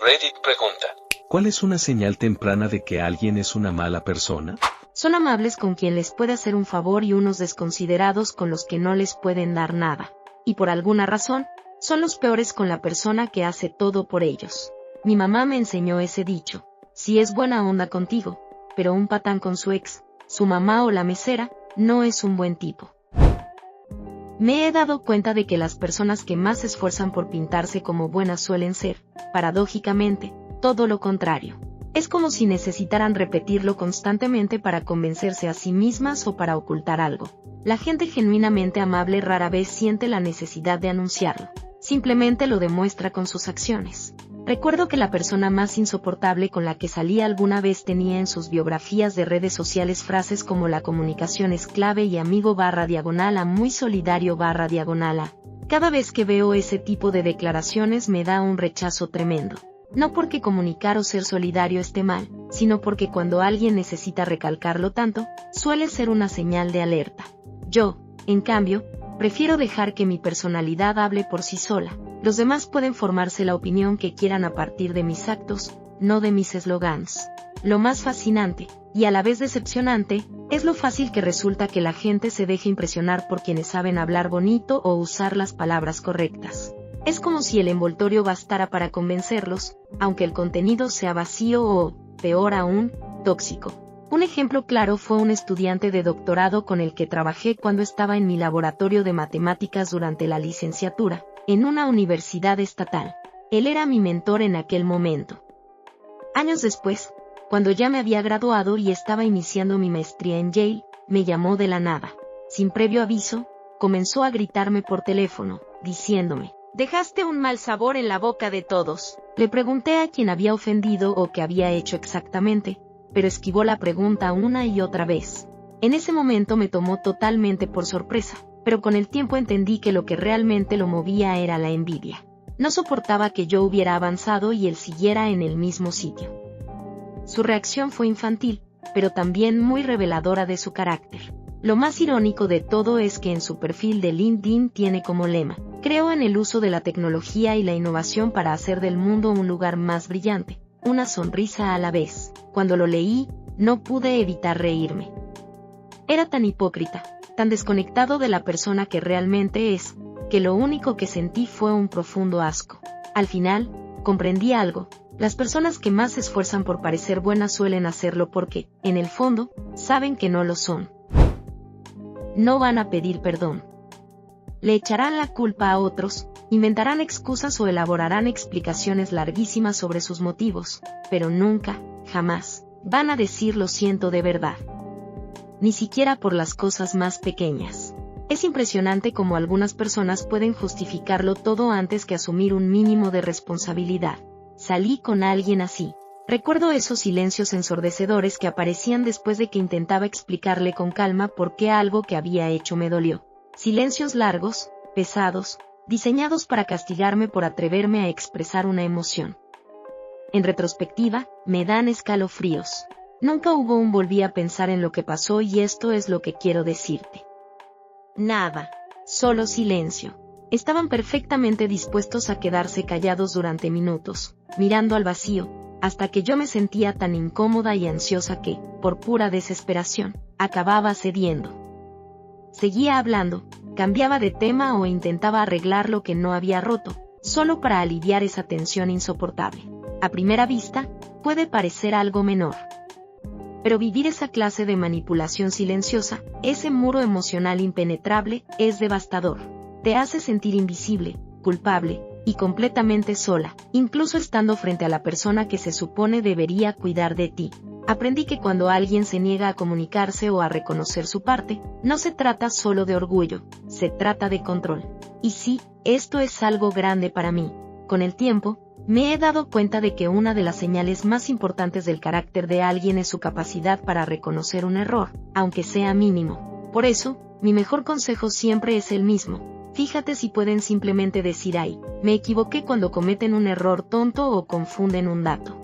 Reddit pregunta. ¿Cuál es una señal temprana de que alguien es una mala persona? Son amables con quien les puede hacer un favor y unos desconsiderados con los que no les pueden dar nada. Y por alguna razón, son los peores con la persona que hace todo por ellos. Mi mamá me enseñó ese dicho: si es buena onda contigo, pero un patán con su ex, su mamá o la mesera, no es un buen tipo. Me he dado cuenta de que las personas que más se esfuerzan por pintarse como buenas suelen ser, paradójicamente, todo lo contrario. Es como si necesitaran repetirlo constantemente para convencerse a sí mismas o para ocultar algo. La gente genuinamente amable rara vez siente la necesidad de anunciarlo, simplemente lo demuestra con sus acciones. Recuerdo que la persona más insoportable con la que salí alguna vez tenía en sus biografías de redes sociales frases como la comunicación es clave y amigo /diagonal a muy solidario /diagonal a. Cada vez que veo ese tipo de declaraciones me da un rechazo tremendo. No porque comunicar o ser solidario esté mal, sino porque cuando alguien necesita recalcarlo tanto, suele ser una señal de alerta. Yo, en cambio, prefiero dejar que mi personalidad hable por sí sola. Los demás pueden formarse la opinión que quieran a partir de mis actos, no de mis eslogans. Lo más fascinante, y a la vez decepcionante, es lo fácil que resulta que la gente se deje impresionar por quienes saben hablar bonito o usar las palabras correctas. Es como si el envoltorio bastara para convencerlos, aunque el contenido sea vacío o, peor aún, tóxico. Un ejemplo claro fue un estudiante de doctorado con el que trabajé cuando estaba en mi laboratorio de matemáticas durante la licenciatura, en una universidad estatal. Él era mi mentor en aquel momento. Años después, cuando ya me había graduado y estaba iniciando mi maestría en Yale, me llamó de la nada. Sin previo aviso, comenzó a gritarme por teléfono, diciéndome: «Dejaste un mal sabor en la boca de todos». Le pregunté a quién había ofendido o qué había hecho exactamente, pero esquivó la pregunta una y otra vez. En ese momento me tomó totalmente por sorpresa, pero con el tiempo entendí que lo que realmente lo movía era la envidia. No soportaba que yo hubiera avanzado y él siguiera en el mismo sitio. Su reacción fue infantil, pero también muy reveladora de su carácter. Lo más irónico de todo es que en su perfil de LinkedIn tiene como lema: creo en el uso de la tecnología y la innovación para hacer del mundo un lugar más brillante, una sonrisa a la vez. Cuando lo leí, no pude evitar reírme. Era tan hipócrita, tan desconectado de la persona que realmente es, que lo único que sentí fue un profundo asco. Al final, comprendí algo: las personas que más se esfuerzan por parecer buenas suelen hacerlo porque, en el fondo, saben que no lo son. No van a pedir perdón. Le echarán la culpa a otros, inventarán excusas o elaborarán explicaciones larguísimas sobre sus motivos, pero nunca, jamás, van a decir lo siento de verdad. Ni siquiera por las cosas más pequeñas. Es impresionante cómo algunas personas pueden justificarlo todo antes que asumir un mínimo de responsabilidad. Salí con alguien así. Recuerdo esos silencios ensordecedores que aparecían después de que intentaba explicarle con calma por qué algo que había hecho me dolió. Silencios largos, pesados, diseñados para castigarme por atreverme a expresar una emoción. En retrospectiva, me dan escalofríos. Nunca hubo un volví a pensar en lo que pasó y esto es lo que quiero decirte. Nada, solo silencio. Estaban perfectamente dispuestos a quedarse callados durante minutos, mirando al vacío, hasta que yo me sentía tan incómoda y ansiosa que, por pura desesperación, acababa cediendo. Seguía hablando, cambiaba de tema o intentaba arreglar lo que no había roto, solo para aliviar esa tensión insoportable. A primera vista, puede parecer algo menor. Pero vivir esa clase de manipulación silenciosa, ese muro emocional impenetrable, es devastador. Te hace sentir invisible, culpable, y completamente sola, incluso estando frente a la persona que se supone debería cuidar de ti. Aprendí que cuando alguien se niega a comunicarse o a reconocer su parte, no se trata solo de orgullo, se trata de control. Y sí, esto es algo grande para mí. Con el tiempo, me he dado cuenta de que una de las señales más importantes del carácter de alguien es su capacidad para reconocer un error, aunque sea mínimo. Por eso, mi mejor consejo siempre es el mismo. Fíjate si pueden simplemente decir «ay, me equivoqué» cuando cometen un error tonto o confunden un dato.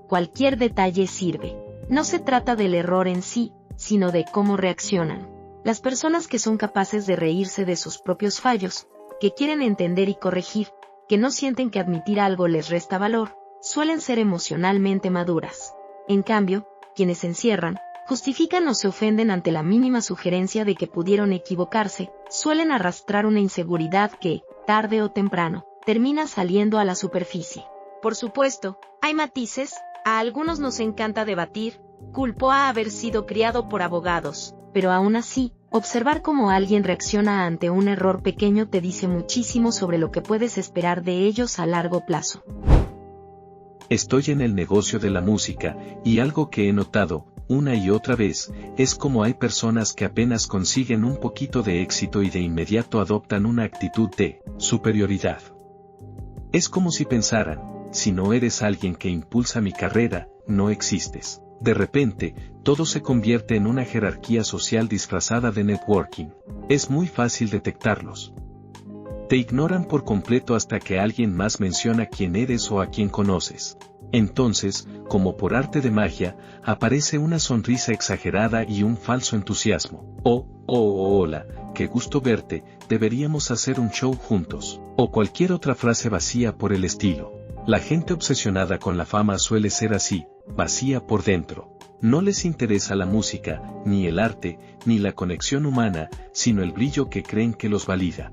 Cualquier detalle sirve. No se trata del error en sí, sino de cómo reaccionan. Las personas que son capaces de reírse de sus propios fallos, que quieren entender y corregir, que no sienten que admitir algo les resta valor, suelen ser emocionalmente maduras. En cambio, quienes se encierran, justifican o se ofenden ante la mínima sugerencia de que pudieron equivocarse, suelen arrastrar una inseguridad que, tarde o temprano, termina saliendo a la superficie. Por supuesto, hay matices, a algunos nos encanta debatir, culpó a haber sido criado por abogados, pero aún así, observar cómo alguien reacciona ante un error pequeño te dice muchísimo sobre lo que puedes esperar de ellos a largo plazo. Estoy en el negocio de la música, y algo que he notado, una y otra vez, es como hay personas que apenas consiguen un poquito de éxito y de inmediato adoptan una actitud de superioridad. Es como si pensaran, si no eres alguien que impulsa mi carrera, no existes. De repente, todo se convierte en una jerarquía social disfrazada de networking. Es muy fácil detectarlos. Te ignoran por completo hasta que alguien más menciona quién eres o a quién conoces. Entonces, como por arte de magia, aparece una sonrisa exagerada y un falso entusiasmo. Hola, qué gusto verte, deberíamos hacer un show juntos. O cualquier otra frase vacía por el estilo. La gente obsesionada con la fama suele ser así, vacía por dentro. No les interesa la música, ni el arte, ni la conexión humana, sino el brillo que creen que los valida.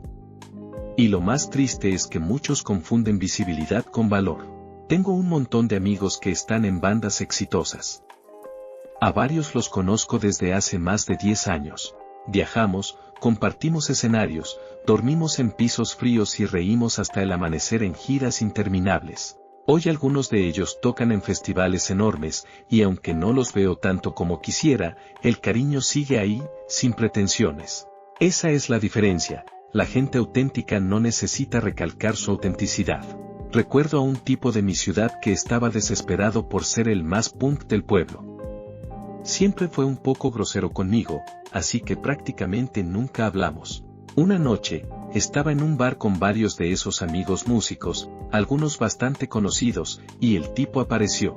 Y lo más triste es que muchos confunden visibilidad con valor. Tengo un montón de amigos que están en bandas exitosas. A varios los conozco desde hace más de 10 años. Viajamos, compartimos escenarios, dormimos en pisos fríos y reímos hasta el amanecer en giras interminables. Hoy algunos de ellos tocan en festivales enormes, y aunque no los veo tanto como quisiera, el cariño sigue ahí, sin pretensiones. Esa es la diferencia. La gente auténtica no necesita recalcar su autenticidad. Recuerdo a un tipo de mi ciudad que estaba desesperado por ser el más punk del pueblo. Siempre fue un poco grosero conmigo, así que prácticamente nunca hablamos. Una noche, estaba en un bar con varios de esos amigos músicos, algunos bastante conocidos, y el tipo apareció.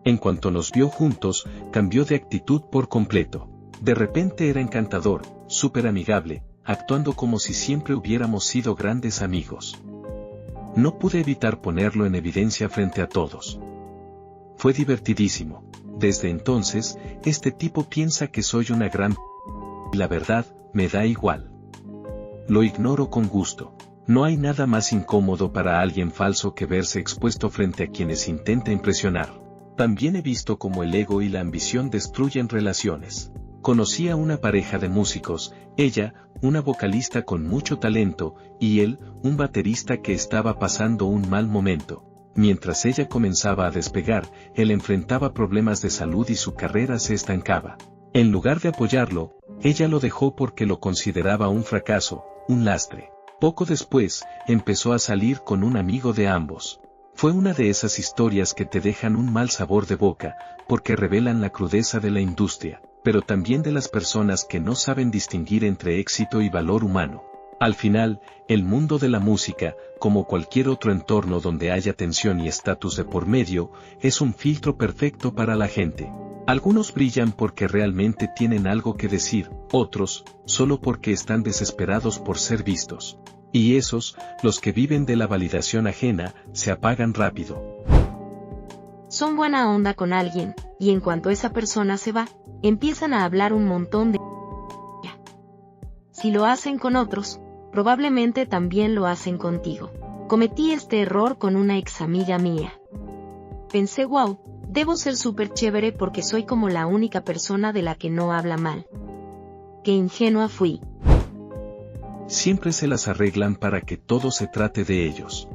En cuanto nos vio juntos, cambió de actitud por completo. De repente era encantador, súper amigable, actuando como si siempre hubiéramos sido grandes amigos. No pude evitar ponerlo en evidencia frente a todos. Fue divertidísimo. Desde entonces, este tipo piensa que soy una gran y la verdad, me da igual. Lo ignoro con gusto. No hay nada más incómodo para alguien falso que verse expuesto frente a quienes intenta impresionar. También he visto cómo el ego y la ambición destruyen relaciones. Conocí a una pareja de músicos, ella, una vocalista con mucho talento, y él, un baterista que estaba pasando un mal momento. Mientras ella comenzaba a despegar, él enfrentaba problemas de salud y su carrera se estancaba. En lugar de apoyarlo, ella lo dejó porque lo consideraba un fracaso, un lastre. Poco después, empezó a salir con un amigo de ambos. Fue una de esas historias que te dejan un mal sabor de boca, porque revelan la crudeza de la industria, pero también de las personas que no saben distinguir entre éxito y valor humano. Al final, el mundo de la música, como cualquier otro entorno donde haya tensión y estatus de por medio, es un filtro perfecto para la gente. Algunos brillan porque realmente tienen algo que decir, otros, solo porque están desesperados por ser vistos. Y esos, los que viven de la validación ajena, se apagan rápido. Son buena onda con alguien, y en cuanto esa persona se va, empiezan a hablar un montón de... Si lo hacen con otros, probablemente también lo hacen contigo. Cometí este error con una ex amiga mía. Pensé, wow, debo ser súper chévere porque soy como la única persona de la que no habla mal. Qué ingenua fui. Siempre se las arreglan para que todo se trate de ellos.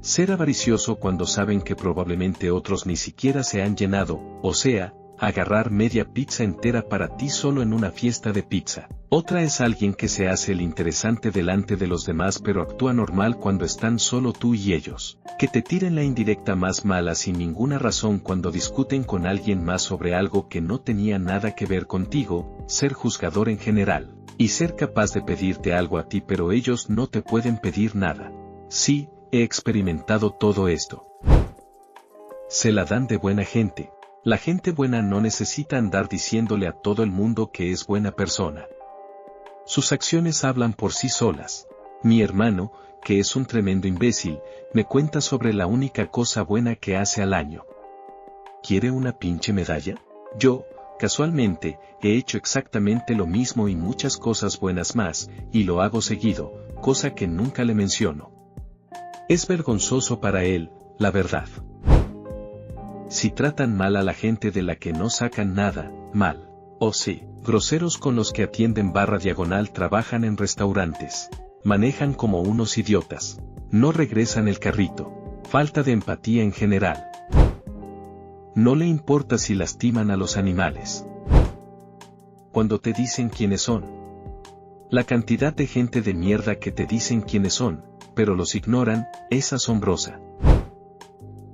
Ser avaricioso cuando saben que probablemente otros ni siquiera se han llenado, o sea, agarrar media pizza entera para ti solo en una fiesta de pizza. Otra es alguien que se hace el interesante delante de los demás pero actúa normal cuando están solo tú y ellos. Que te tiren la indirecta más mala sin ninguna razón cuando discuten con alguien más sobre algo que no tenía nada que ver contigo, ser juzgador en general. Y ser capaz de pedirte algo a ti pero ellos no te pueden pedir nada. Sí, he experimentado todo esto. Se la dan de buena gente. La gente buena no necesita andar diciéndole a todo el mundo que es buena persona. Sus acciones hablan por sí solas. Mi hermano, que es un tremendo imbécil, me cuenta sobre la única cosa buena que hace al año. ¿Quiere una pinche medalla? Yo, casualmente, he hecho exactamente lo mismo y muchas cosas buenas más, y lo hago seguido, cosa que nunca le menciono. Es vergonzoso para él, la verdad. Si tratan mal a la gente de la que no sacan nada, mal. O sí, groseros con los que atienden /diagonal trabajan en restaurantes. Manejan como unos idiotas. No regresan el carrito. Falta de empatía en general. No le importa si lastiman a los animales. Cuando te dicen quiénes son. La cantidad de gente de mierda que te dicen quiénes son, pero los ignoran, es asombrosa.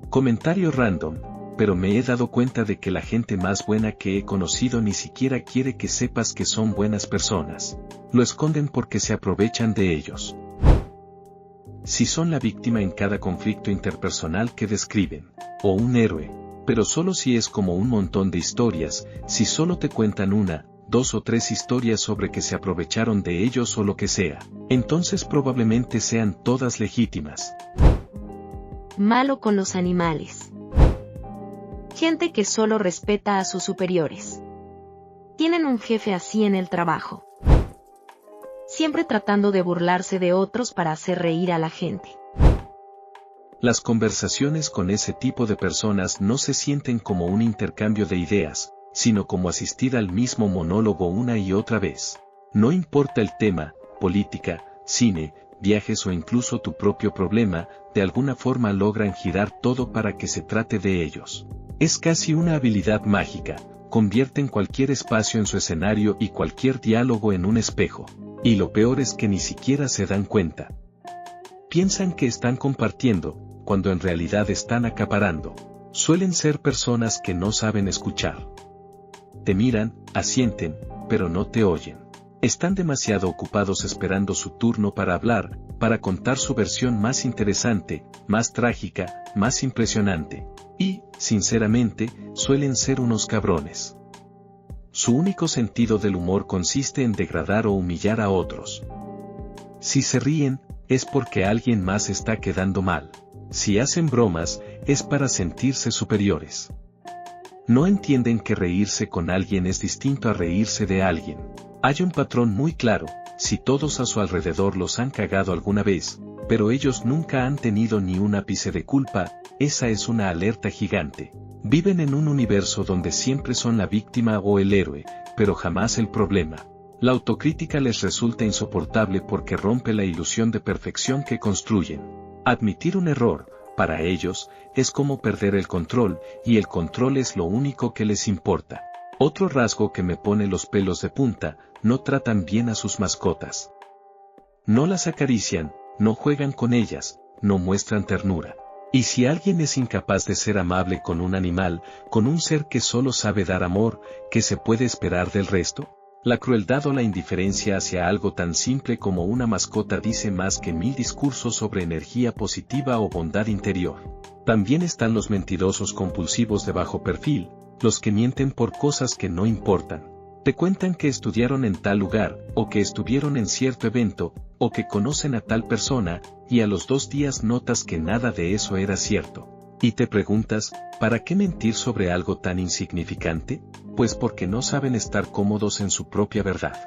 Comentario random, pero me he dado cuenta de que la gente más buena que he conocido ni siquiera quiere que sepas que son buenas personas. Lo esconden porque se aprovechan de ellos. Si son la víctima en cada conflicto interpersonal que describen, o un héroe, pero solo si es como un montón de historias, si solo te cuentan una, 2 o 3 historias sobre que se aprovecharon de ellos o lo que sea, entonces probablemente sean todas legítimas. Malo con los animales. Gente que solo respeta a sus superiores. Tienen un jefe así en el trabajo. Siempre tratando de burlarse de otros para hacer reír a la gente. Las conversaciones con ese tipo de personas no se sienten como un intercambio de ideas, sino como asistir al mismo monólogo una y otra vez. No importa el tema, política, cine, viajes o incluso tu propio problema, de alguna forma logran girar todo para que se trate de ellos. Es casi una habilidad mágica, convierten cualquier espacio en su escenario y cualquier diálogo en un espejo. Y lo peor es que ni siquiera se dan cuenta. Piensan que están compartiendo, cuando en realidad están acaparando. Suelen ser personas que no saben escuchar. Te miran, asienten, pero no te oyen. Están demasiado ocupados esperando su turno para hablar, para contar su versión más interesante, más trágica, más impresionante. Y, sinceramente, suelen ser unos cabrones. Su único sentido del humor consiste en degradar o humillar a otros. Si se ríen, es porque alguien más está quedando mal. Si hacen bromas, es para sentirse superiores. No entienden que reírse con alguien es distinto a reírse de alguien. Hay un patrón muy claro, si todos a su alrededor los han cagado alguna vez, pero ellos nunca han tenido ni un ápice de culpa, esa es una alerta gigante. Viven en un universo donde siempre son la víctima o el héroe, pero jamás el problema. La autocrítica les resulta insoportable porque rompe la ilusión de perfección que construyen. Admitir un error, para ellos, es como perder el control, y el control es lo único que les importa. Otro rasgo que me pone los pelos de punta, no tratan bien a sus mascotas. No las acarician, no juegan con ellas, no muestran ternura. Y si alguien es incapaz de ser amable con un animal, con un ser que solo sabe dar amor, ¿qué se puede esperar del resto? La crueldad o la indiferencia hacia algo tan simple como una mascota dice más que 1000 discursos sobre energía positiva o bondad interior. También están los mentirosos compulsivos de bajo perfil, los que mienten por cosas que no importan. Te cuentan que estudiaron en tal lugar, o que estuvieron en cierto evento, o que conocen a tal persona, y a los 2 días notas que nada de eso era cierto. Y te preguntas, ¿para qué mentir sobre algo tan insignificante? Pues porque no saben estar cómodos en su propia verdad.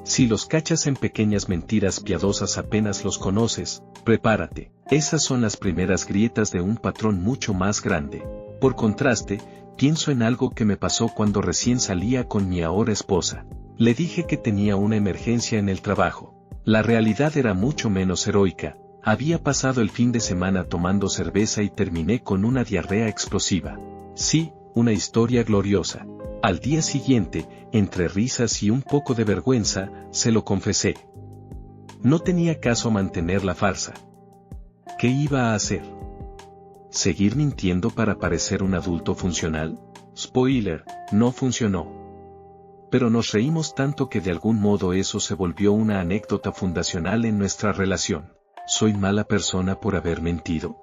Si los cachas en pequeñas mentiras piadosas apenas los conoces, prepárate. Esas son las primeras grietas de un patrón mucho más grande. Por contraste, pienso en algo que me pasó cuando recién salía con mi ahora esposa. Le dije que tenía una emergencia en el trabajo. La realidad era mucho menos heroica. Había pasado el fin de semana tomando cerveza y terminé con una diarrea explosiva. Sí, una historia gloriosa. Al día siguiente, entre risas y un poco de vergüenza, se lo confesé. No tenía caso mantener la farsa. ¿Qué iba a hacer? ¿Seguir mintiendo para parecer un adulto funcional? Spoiler, no funcionó. Pero nos reímos tanto que de algún modo eso se volvió una anécdota fundacional en nuestra relación. ¿Soy mala persona por haber mentido?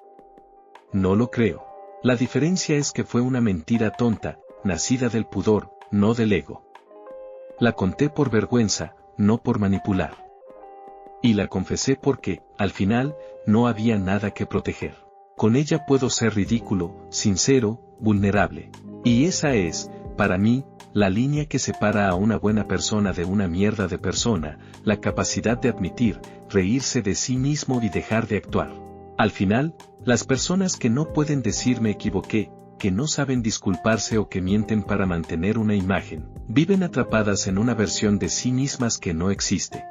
No lo creo. La diferencia es que fue una mentira tonta, nacida del pudor, no del ego. La conté por vergüenza, no por manipular. Y la confesé porque, al final, no había nada que proteger. Con ella puedo ser ridículo, sincero, vulnerable. Y esa es, para mí, la línea que separa a una buena persona de una mierda de persona, la capacidad de admitir, reírse de sí mismo y dejar de actuar. Al final, las personas que no pueden decir me equivoqué, que no saben disculparse o que mienten para mantener una imagen, viven atrapadas en una versión de sí mismas que no existe.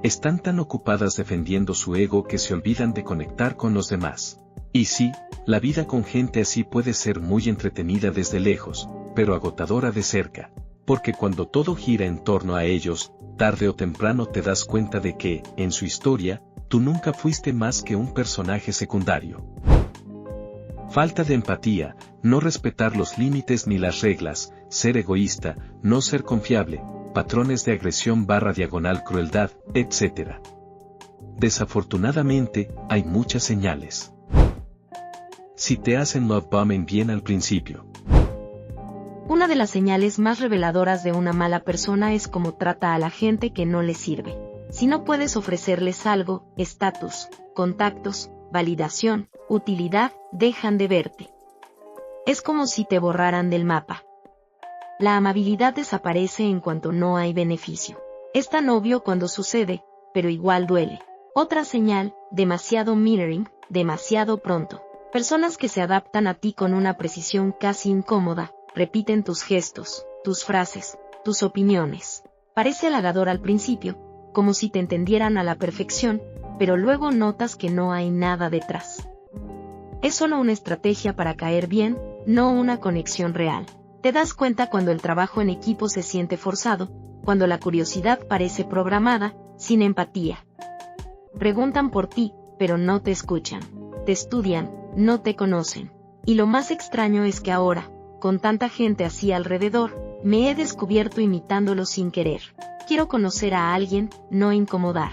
Están tan ocupadas defendiendo su ego que se olvidan de conectar con los demás. Y sí, la vida con gente así puede ser muy entretenida desde lejos, pero agotadora de cerca, porque cuando todo gira en torno a ellos, tarde o temprano te das cuenta de que, en su historia, tú nunca fuiste más que un personaje secundario. Falta de empatía, no respetar los límites ni las reglas, ser egoísta, no ser confiable, patrones de agresión / crueldad, etc. Desafortunadamente, hay muchas señales. Si te hacen love bombing bien al principio. Una de las señales más reveladoras de una mala persona es cómo trata a la gente que no le sirve. Si no puedes ofrecerles algo, estatus, contactos, validación, utilidad, dejan de verte. Es como si te borraran del mapa. La amabilidad desaparece en cuanto no hay beneficio. Es tan obvio cuando sucede, pero igual duele. Otra señal, demasiado mirroring, demasiado pronto. Personas que se adaptan a ti con una precisión casi incómoda, repiten tus gestos, tus frases, tus opiniones. Parece halagador al principio, como si te entendieran a la perfección, pero luego notas que no hay nada detrás. Es solo una estrategia para caer bien, no una conexión real. Te das cuenta cuando el trabajo en equipo se siente forzado, cuando la curiosidad parece programada, sin empatía. Preguntan por ti, pero no te escuchan. Te estudian, no te conocen. Y lo más extraño es que ahora, con tanta gente así alrededor, me he descubierto imitándolo sin querer. Quiero conocer a alguien, no incomodar.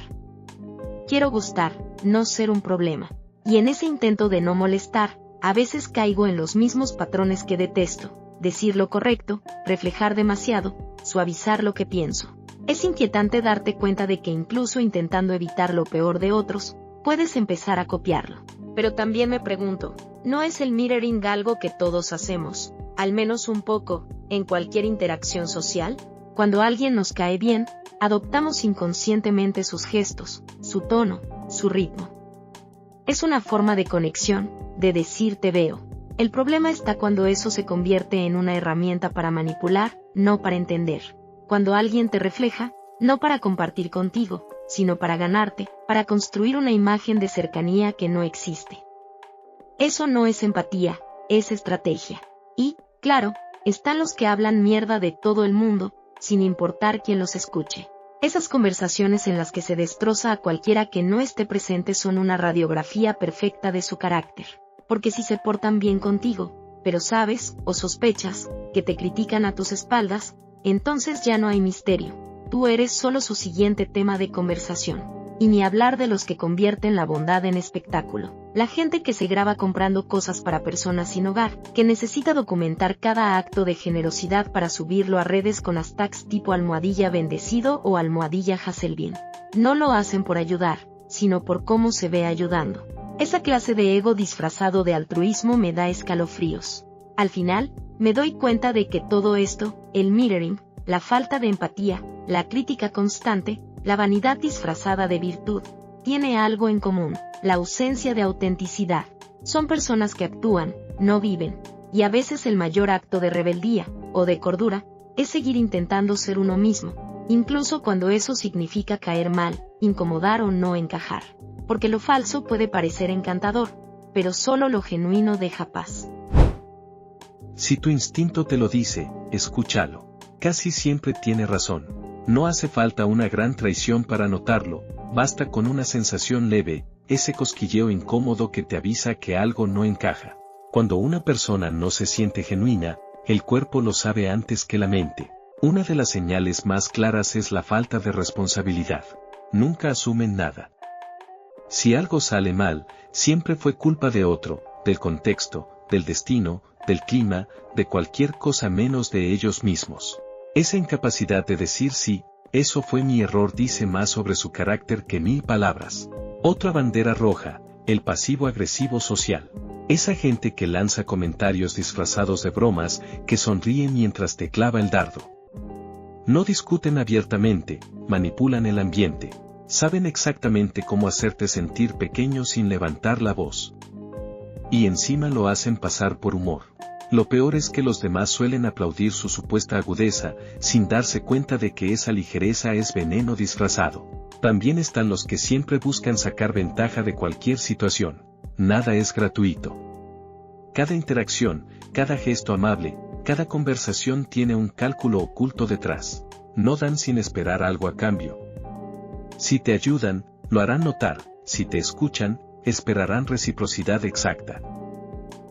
Quiero gustar, no ser un problema. Y en ese intento de no molestar, a veces caigo en los mismos patrones que detesto. Decir lo correcto, reflejar demasiado, suavizar lo que pienso. Es inquietante darte cuenta de que incluso intentando evitar lo peor de otros, puedes empezar a copiarlo. Pero también me pregunto, ¿no es el mirroring algo que todos hacemos, al menos un poco, en cualquier interacción social? Cuando alguien nos cae bien, adoptamos inconscientemente sus gestos, su tono, su ritmo. Es una forma de conexión, de decir te veo. El problema está cuando eso se convierte en una herramienta para manipular, no para entender. Cuando alguien te refleja, no para compartir contigo, sino para ganarte, para construir una imagen de cercanía que no existe. Eso no es empatía, es estrategia. Y, claro, están los que hablan mierda de todo el mundo, sin importar quién los escuche. Esas conversaciones en las que se destroza a cualquiera que no esté presente son una radiografía perfecta de su carácter. Porque si se portan bien contigo, pero sabes, o sospechas, que te critican a tus espaldas, entonces ya no hay misterio. Tú eres solo su siguiente tema de conversación. Y ni hablar de los que convierten la bondad en espectáculo. La gente que se graba comprando cosas para personas sin hogar, que necesita documentar cada acto de generosidad para subirlo a redes con hashtags tipo almohadilla bendecido o almohadilla Hasselbin. No lo hacen por ayudar, sino por cómo se ve ayudando. Esa clase de ego disfrazado de altruismo me da escalofríos. Al final, me doy cuenta de que todo esto, el mirroring, la falta de empatía, la crítica constante, la vanidad disfrazada de virtud, tiene algo en común, la ausencia de autenticidad. Son personas que actúan, no viven, y a veces el mayor acto de rebeldía, o de cordura, es seguir intentando ser uno mismo, incluso cuando eso significa caer mal, incomodar o no encajar. Porque lo falso puede parecer encantador, pero solo lo genuino deja paz. Si tu instinto te lo dice, escúchalo. Casi siempre tiene razón. No hace falta una gran traición para notarlo, basta con una sensación leve, ese cosquilleo incómodo que te avisa que algo no encaja. Cuando una persona no se siente genuina, el cuerpo lo sabe antes que la mente. Una de las señales más claras es la falta de responsabilidad. Nunca asumen nada. Si algo sale mal, siempre fue culpa de otro, del contexto, del destino, del clima, de cualquier cosa menos de ellos mismos. Esa incapacidad de decir sí, Eso fue mi error, dice más sobre su carácter que 1000 palabras. Otra bandera roja, el pasivo-agresivo social. Esa gente que lanza comentarios disfrazados de bromas, que sonríe mientras te clava el dardo. No discuten abiertamente, manipulan el ambiente. Saben exactamente cómo hacerte sentir pequeño sin levantar la voz. Y encima lo hacen pasar por humor. Lo peor es que los demás suelen aplaudir su supuesta agudeza, sin darse cuenta de que esa ligereza es veneno disfrazado. También están los que siempre buscan sacar ventaja de cualquier situación. Nada es gratuito. Cada interacción, cada gesto amable, cada conversación tiene un cálculo oculto detrás. No dan sin esperar algo a cambio. Si te ayudan, lo harán notar. Si te escuchan, esperarán reciprocidad exacta.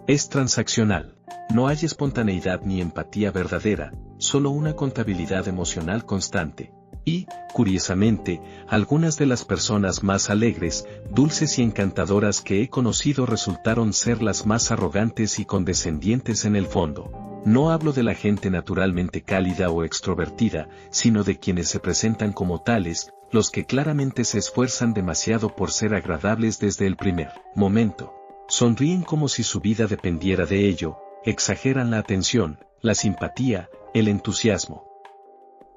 Es transaccional. No hay espontaneidad ni empatía verdadera, solo una contabilidad emocional constante. Y, curiosamente, algunas de las personas más alegres, dulces y encantadoras que he conocido resultaron ser las más arrogantes y condescendientes en el fondo. No hablo de la gente naturalmente cálida o extrovertida, sino de quienes se presentan como tales, los que claramente se esfuerzan demasiado por ser agradables desde el primer momento. Sonríen como si su vida dependiera de ello, exageran la atención, la simpatía, el entusiasmo.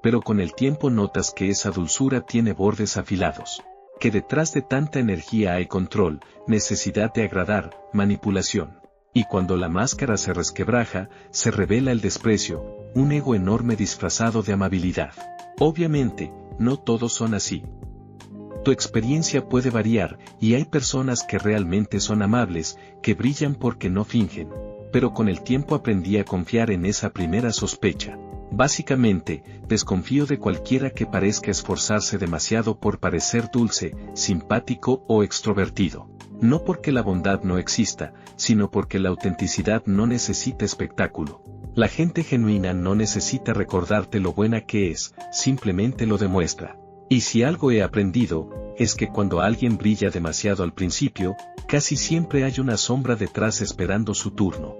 Pero con el tiempo notas que esa dulzura tiene bordes afilados, que detrás de tanta energía hay control, necesidad de agradar, manipulación. Y cuando la máscara se resquebraja, se revela el desprecio, un ego enorme disfrazado de amabilidad. Obviamente, no todos son así. Tu experiencia puede variar, y hay personas que realmente son amables, que brillan porque no fingen. Pero con el tiempo aprendí a confiar en esa primera sospecha. Básicamente, desconfío de cualquiera que parezca esforzarse demasiado por parecer dulce, simpático o extrovertido. No porque la bondad no exista, sino porque la autenticidad no necesita espectáculo. La gente genuina no necesita recordarte lo buena que es, simplemente lo demuestra. Y si algo he aprendido, es que cuando alguien brilla demasiado al principio, casi siempre hay una sombra detrás esperando su turno.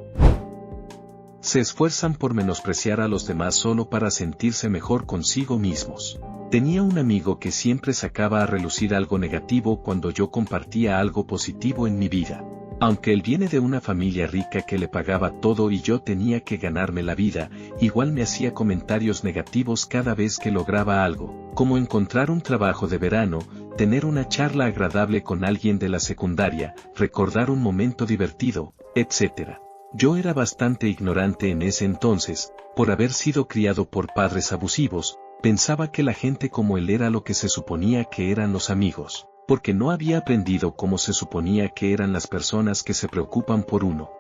Se esfuerzan por menospreciar a los demás solo para sentirse mejor consigo mismos. Tenía un amigo que siempre sacaba a relucir algo negativo cuando yo compartía algo positivo en mi vida. Aunque él viene de una familia rica que le pagaba todo y yo tenía que ganarme la vida, igual me hacía comentarios negativos cada vez que lograba algo, como encontrar un trabajo de verano, tener una charla agradable con alguien de la secundaria, recordar un momento divertido, etc. Yo era bastante ignorante en ese entonces, por haber sido criado por padres abusivos, pensaba que la gente como él era lo que se suponía que eran los amigos, porque no había aprendido cómo se suponía que eran las personas que se preocupan por uno.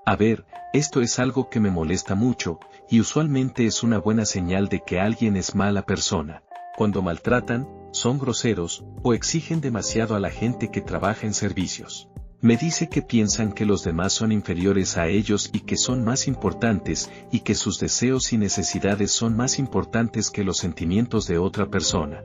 A ver, esto es algo que me molesta mucho, y usualmente es una buena señal de que alguien es mala persona. Cuando maltratan, son groseros, o exigen demasiado a la gente que trabaja en servicios. Me dice que piensan que los demás son inferiores a ellos y que son más importantes, y que sus deseos y necesidades son más importantes que los sentimientos de otra persona.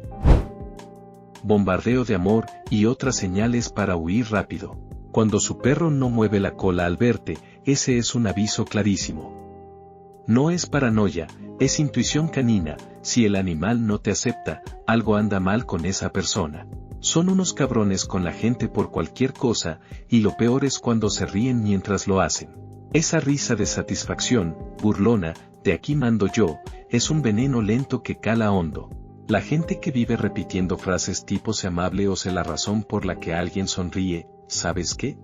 Bombardeo de amor y otras señales para huir rápido. Cuando su perro no mueve la cola al verte, ese es un aviso clarísimo. No es paranoia, es intuición canina. Si el animal no te acepta, algo anda mal con esa persona. Son unos cabrones con la gente por cualquier cosa, y lo peor es cuando se ríen mientras lo hacen. Esa risa de satisfacción, burlona, de aquí mando yo, es un veneno lento que cala hondo. La gente que vive repitiendo frases tipo sé amable o sé la razón por la que alguien sonríe, ¿sabes qué?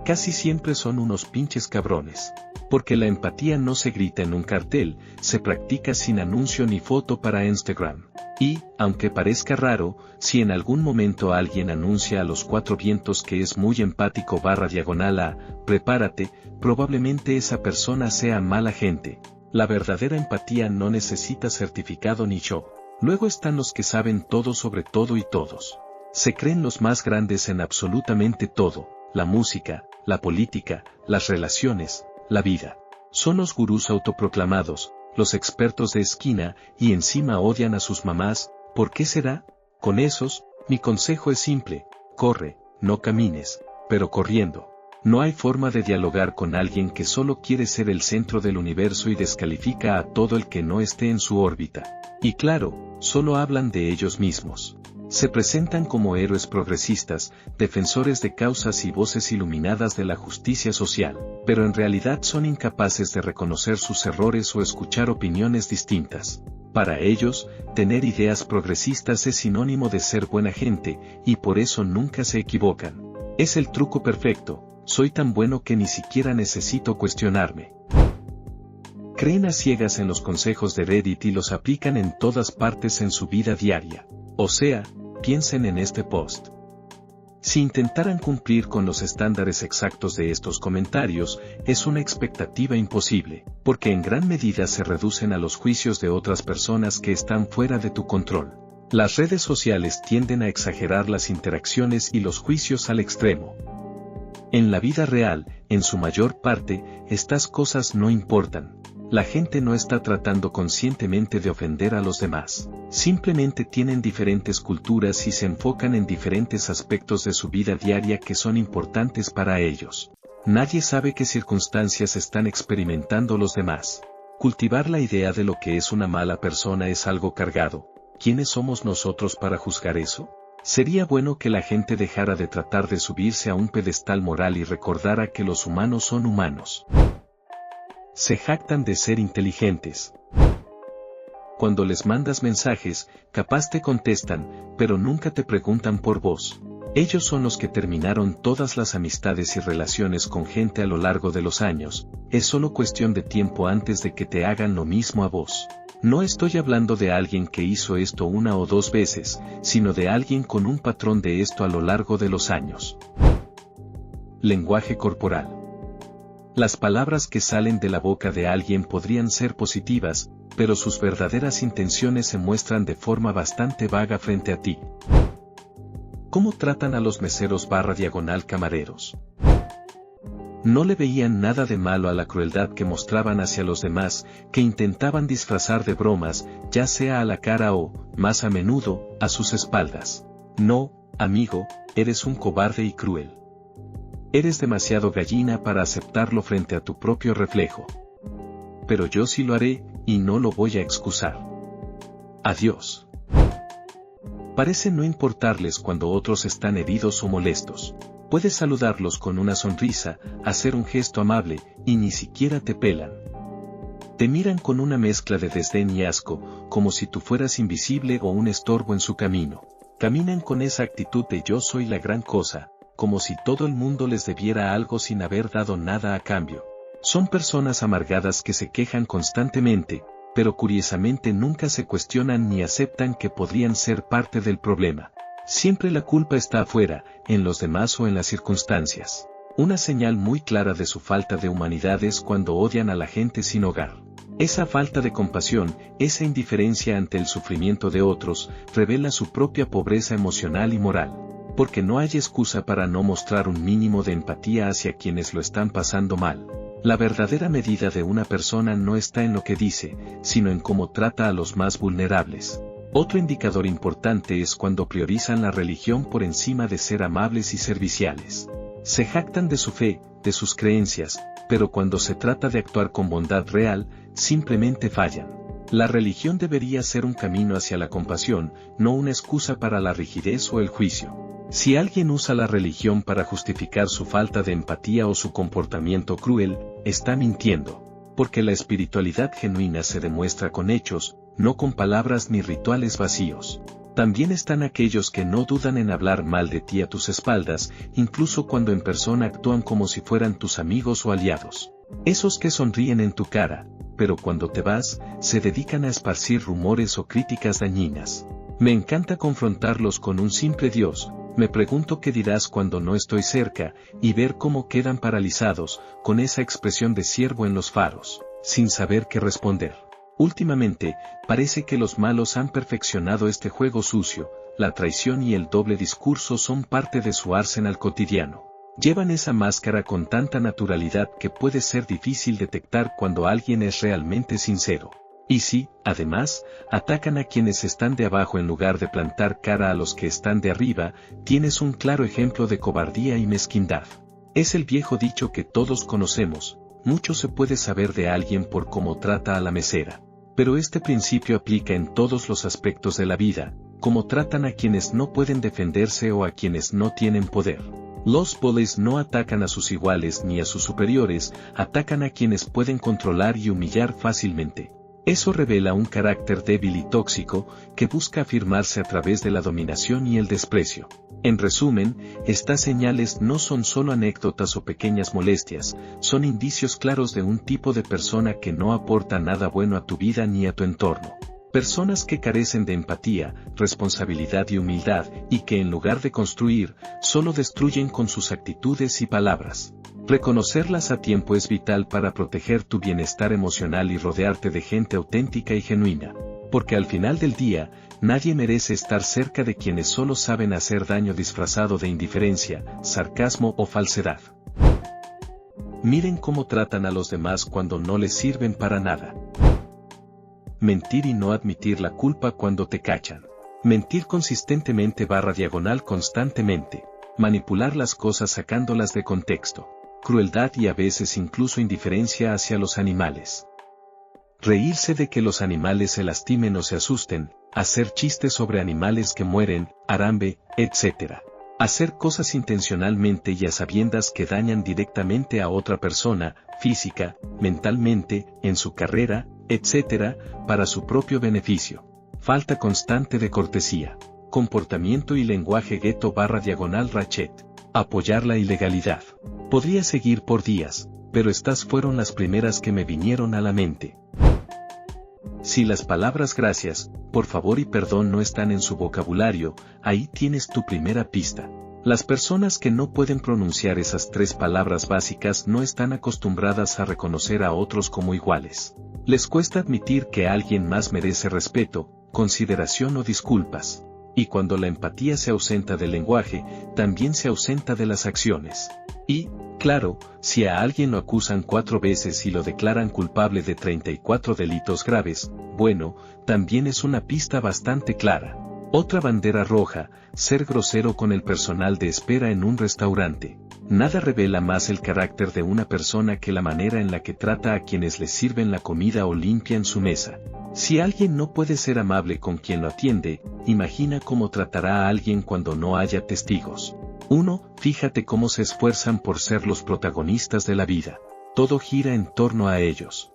Casi siempre son unos pinches cabrones. Porque la empatía no se grita en un cartel, se practica sin anuncio ni foto para Instagram. Y, aunque parezca raro, si en algún momento alguien anuncia a los cuatro vientos que es muy empático // prepárate, probablemente esa persona sea mala gente. La verdadera empatía no necesita certificado ni show. Luego están los que saben todo sobre todo y todos. Se creen los más grandes en absolutamente todo, la música, la política, las relaciones, la vida. Son los gurús autoproclamados, los expertos de esquina, y encima odian a sus mamás. ¿Por qué será? Con esos, mi consejo es simple: corre, no camines, pero corriendo. No hay forma de dialogar con alguien que solo quiere ser el centro del universo y descalifica a todo el que no esté en su órbita. Y claro, solo hablan de ellos mismos. Se presentan como héroes progresistas, defensores de causas y voces iluminadas de la justicia social, pero en realidad son incapaces de reconocer sus errores o escuchar opiniones distintas. Para ellos, tener ideas progresistas es sinónimo de ser buena gente, y por eso nunca se equivocan. Es el truco perfecto. Soy tan bueno que ni siquiera necesito cuestionarme. Creen a ciegas en los consejos de Reddit y los aplican en todas partes en su vida diaria. O sea, piensen en este post. Si intentaran cumplir con los estándares exactos de estos comentarios, es una expectativa imposible, porque en gran medida se reducen a los juicios de otras personas que están fuera de tu control. Las redes sociales tienden a exagerar las interacciones y los juicios al extremo. En la vida real, en su mayor parte, estas cosas no importan. La gente no está tratando conscientemente de ofender a los demás. Simplemente tienen diferentes culturas y se enfocan en diferentes aspectos de su vida diaria que son importantes para ellos. Nadie sabe qué circunstancias están experimentando los demás. Cultivar la idea de lo que es una mala persona es algo cargado. ¿Quiénes somos nosotros para juzgar eso? Sería bueno que la gente dejara de tratar de subirse a un pedestal moral y recordara que los humanos son humanos. Se jactan de ser inteligentes. Cuando les mandas mensajes, capaz te contestan, pero nunca te preguntan por vos. Ellos son los que terminaron todas las amistades y relaciones con gente a lo largo de los años. Es solo cuestión de tiempo antes de que te hagan lo mismo a vos. No estoy hablando de alguien que hizo esto una o dos veces, sino de alguien con un patrón de esto a lo largo de los años. Lenguaje corporal. Las palabras que salen de la boca de alguien podrían ser positivas, pero sus verdaderas intenciones se muestran de forma bastante vaga frente a ti. ¿Cómo tratan a los meseros / camareros? No le veían nada de malo a la crueldad que mostraban hacia los demás, que intentaban disfrazar de bromas, ya sea a la cara o, más a menudo, a sus espaldas. No, amigo, eres un cobarde y cruel. Eres demasiado gallina para aceptarlo frente a tu propio reflejo. Pero yo sí lo haré, y no lo voy a excusar. Adiós. Parece no importarles cuando otros están heridos o molestos. Puedes saludarlos con una sonrisa, hacer un gesto amable, y ni siquiera te pelan. Te miran con una mezcla de desdén y asco, como si tú fueras invisible o un estorbo en su camino. Caminan con esa actitud de yo soy la gran cosa, como si todo el mundo les debiera algo sin haber dado nada a cambio. Son personas amargadas que se quejan constantemente, pero curiosamente nunca se cuestionan ni aceptan que podrían ser parte del problema. Siempre la culpa está afuera, en los demás o en las circunstancias. Una señal muy clara de su falta de humanidad es cuando odian a la gente sin hogar. Esa falta de compasión, esa indiferencia ante el sufrimiento de otros, revela su propia pobreza emocional y moral. Porque no hay excusa para no mostrar un mínimo de empatía hacia quienes lo están pasando mal. La verdadera medida de una persona no está en lo que dice, sino en cómo trata a los más vulnerables. Otro indicador importante es cuando priorizan la religión por encima de ser amables y serviciales. Se jactan de su fe, de sus creencias, pero cuando se trata de actuar con bondad real, simplemente fallan. La religión debería ser un camino hacia la compasión, no una excusa para la rigidez o el juicio. Si alguien usa la religión para justificar su falta de empatía o su comportamiento cruel, está mintiendo. Porque la espiritualidad genuina se demuestra con hechos, no con palabras ni rituales vacíos. También están aquellos que no dudan en hablar mal de ti a tus espaldas, incluso cuando en persona actúan como si fueran tus amigos o aliados. Esos que sonríen en tu cara, pero cuando te vas, se dedican a esparcir rumores o críticas dañinas. Me encanta confrontarlos con un simple Dios. Me pregunto qué dirás cuando no estoy cerca, y ver cómo quedan paralizados, con esa expresión de ciervo en los faros, sin saber qué responder. Últimamente, parece que los malos han perfeccionado este juego sucio, la traición y el doble discurso son parte de su arsenal cotidiano. Llevan esa máscara con tanta naturalidad que puede ser difícil detectar cuando alguien es realmente sincero. Y si, además, atacan a quienes están de abajo en lugar de plantar cara a los que están de arriba, tienes un claro ejemplo de cobardía y mezquindad. Es el viejo dicho que todos conocemos: mucho se puede saber de alguien por cómo trata a la mesera. Pero este principio aplica en todos los aspectos de la vida, como tratan a quienes no pueden defenderse o a quienes no tienen poder. Los bullies no atacan a sus iguales ni a sus superiores, atacan a quienes pueden controlar y humillar fácilmente. Eso revela un carácter débil y tóxico, que busca afirmarse a través de la dominación y el desprecio. En resumen, estas señales no son solo anécdotas o pequeñas molestias, son indicios claros de un tipo de persona que no aporta nada bueno a tu vida ni a tu entorno. Personas que carecen de empatía, responsabilidad y humildad, y que en lugar de construir, solo destruyen con sus actitudes y palabras. Reconocerlas a tiempo es vital para proteger tu bienestar emocional y rodearte de gente auténtica y genuina. Porque al final del día, nadie merece estar cerca de quienes solo saben hacer daño disfrazado de indiferencia, sarcasmo o falsedad. Miren cómo tratan a los demás cuando no les sirven para nada. Mentir y no admitir la culpa cuando te cachan. Mentir consistentemente / constantemente. Manipular las cosas sacándolas de contexto. Crueldad y a veces incluso indiferencia hacia los animales. Reírse de que los animales se lastimen o se asusten. Hacer chistes sobre animales que mueren, arambe, etc. Hacer cosas intencionalmente y a sabiendas que dañan directamente a otra persona, física, mentalmente, en su carrera, etc., para su propio beneficio. Falta constante de cortesía. Comportamiento y lenguaje gueto / Ratchet. Apoyar la ilegalidad. Podría seguir por días, pero estas fueron las primeras que me vinieron a la mente. Si las palabras gracias, por favor y perdón no están en su vocabulario, ahí tienes tu primera pista. Las personas que no pueden pronunciar esas 3 palabras básicas no están acostumbradas a reconocer a otros como iguales. Les cuesta admitir que alguien más merece respeto, consideración o disculpas. Y cuando la empatía se ausenta del lenguaje, también se ausenta de las acciones. Y, claro, si a alguien lo acusan 4 veces y lo declaran culpable de 34 delitos graves, bueno, también es una pista bastante clara. Otra bandera roja: ser grosero con el personal de espera en un restaurante. Nada revela más el carácter de una persona que la manera en la que trata a quienes le sirven la comida o limpian su mesa. Si alguien no puede ser amable con quien lo atiende, imagina cómo tratará a alguien cuando no haya testigos. 1. Fíjate cómo se esfuerzan por ser los protagonistas de la vida. Todo gira en torno a ellos.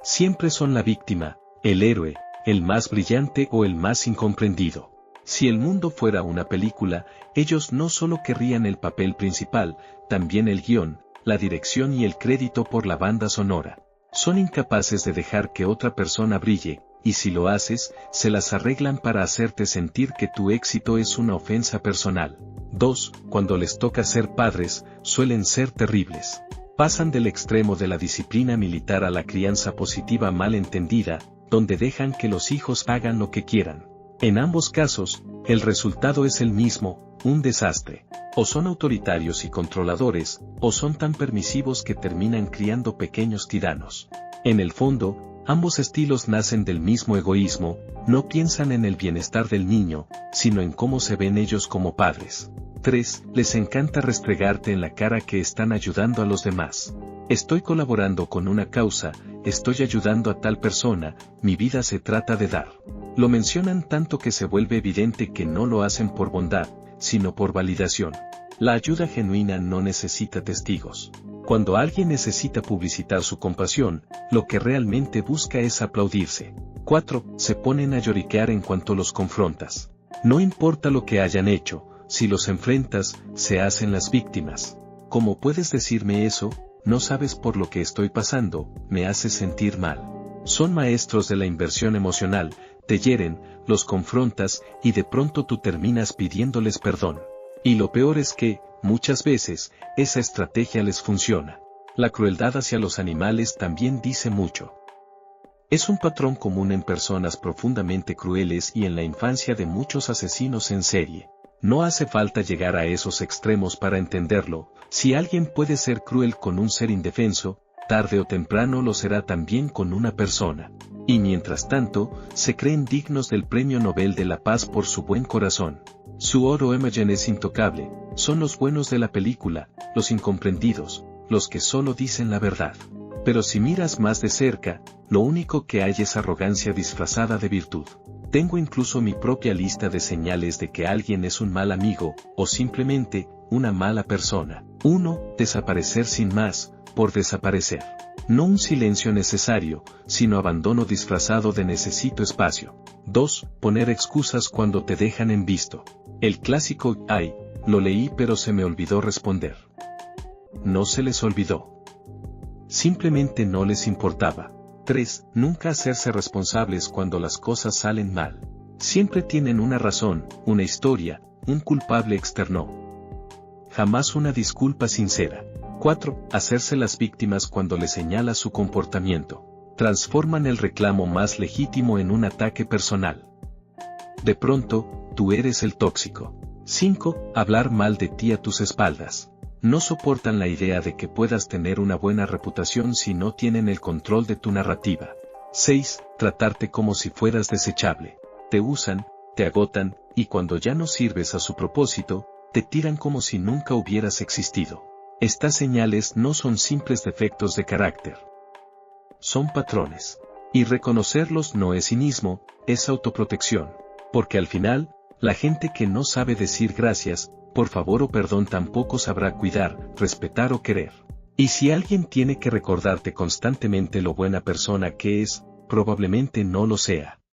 Siempre son la víctima, el héroe, el más brillante o el más incomprendido. Si el mundo fuera una película, ellos no solo querrían el papel principal, también el guión, la dirección y el crédito por la banda sonora. Son incapaces de dejar que otra persona brille, y si lo haces, se las arreglan para hacerte sentir que tu éxito es una ofensa personal. 2. Cuando les toca ser padres, suelen ser terribles. Pasan del extremo de la disciplina militar a la crianza positiva mal entendida, donde dejan que los hijos hagan lo que quieran. En ambos casos, el resultado es el mismo, un desastre. O son autoritarios y controladores, o son tan permisivos que terminan criando pequeños tiranos. En el fondo, ambos estilos nacen del mismo egoísmo, no piensan en el bienestar del niño, sino en cómo se ven ellos como padres. 3. Les encanta restregarte en la cara que están ayudando a los demás. Estoy colaborando con una causa, estoy ayudando a tal persona, mi vida se trata de dar. Lo mencionan tanto que se vuelve evidente que no lo hacen por bondad, sino por validación. La ayuda genuina no necesita testigos. Cuando alguien necesita publicitar su compasión, lo que realmente busca es aplaudirse. 4. Se ponen a lloriquear en cuanto los confrontas. No importa lo que hayan hecho, si los enfrentas, se hacen las víctimas. ¿Cómo puedes decirme eso? No sabes por lo que estoy pasando, me haces sentir mal. Son maestros de la inversión emocional, te hieren, los confrontas, y de pronto tú terminas pidiéndoles perdón. Y lo peor es que, muchas veces, esa estrategia les funciona. La crueldad hacia los animales también dice mucho. Es un patrón común en personas profundamente crueles y en la infancia de muchos asesinos en serie. No hace falta llegar a esos extremos para entenderlo. Si alguien puede ser cruel con un ser indefenso, tarde o temprano lo será también con una persona. Y mientras tanto, se creen dignos del Premio Nobel de la Paz por su buen corazón. Su oro Imogen es intocable, Son los buenos de la película, los incomprendidos, los que solo dicen la verdad. Pero si miras más de cerca, lo único que hay es arrogancia disfrazada de virtud. Tengo incluso mi propia lista de señales de que alguien es un mal amigo, o simplemente, una mala persona. 1. Desaparecer sin más, por desaparecer. No un silencio necesario, sino abandono disfrazado de necesito espacio. 2. Poner excusas cuando te dejan en visto. El clásico, ay, lo leí pero se me olvidó responder. No se les olvidó. Simplemente no les importaba. 3. Nunca hacerse responsables cuando las cosas salen mal. Siempre tienen una razón, una historia, un culpable externo. Jamás una disculpa sincera. 4. Hacerse las víctimas cuando le señala su comportamiento. Transforman el reclamo más legítimo en un ataque personal. De pronto, tú eres el tóxico. 5. Hablar mal de ti a tus espaldas. No soportan la idea de que puedas tener una buena reputación si no tienen el control de tu narrativa. 6. Tratarte como si fueras desechable. Te usan, te agotan, y cuando ya no sirves a su propósito, te tiran como si nunca hubieras existido. Estas señales no son simples defectos de carácter. Son patrones. Y reconocerlos no es cinismo, es autoprotección. Porque al final, la gente que no sabe decir gracias, por favor o perdón tampoco sabrá cuidar, respetar o querer. Y si alguien tiene que recordarte constantemente lo buena persona que es, probablemente no lo sea.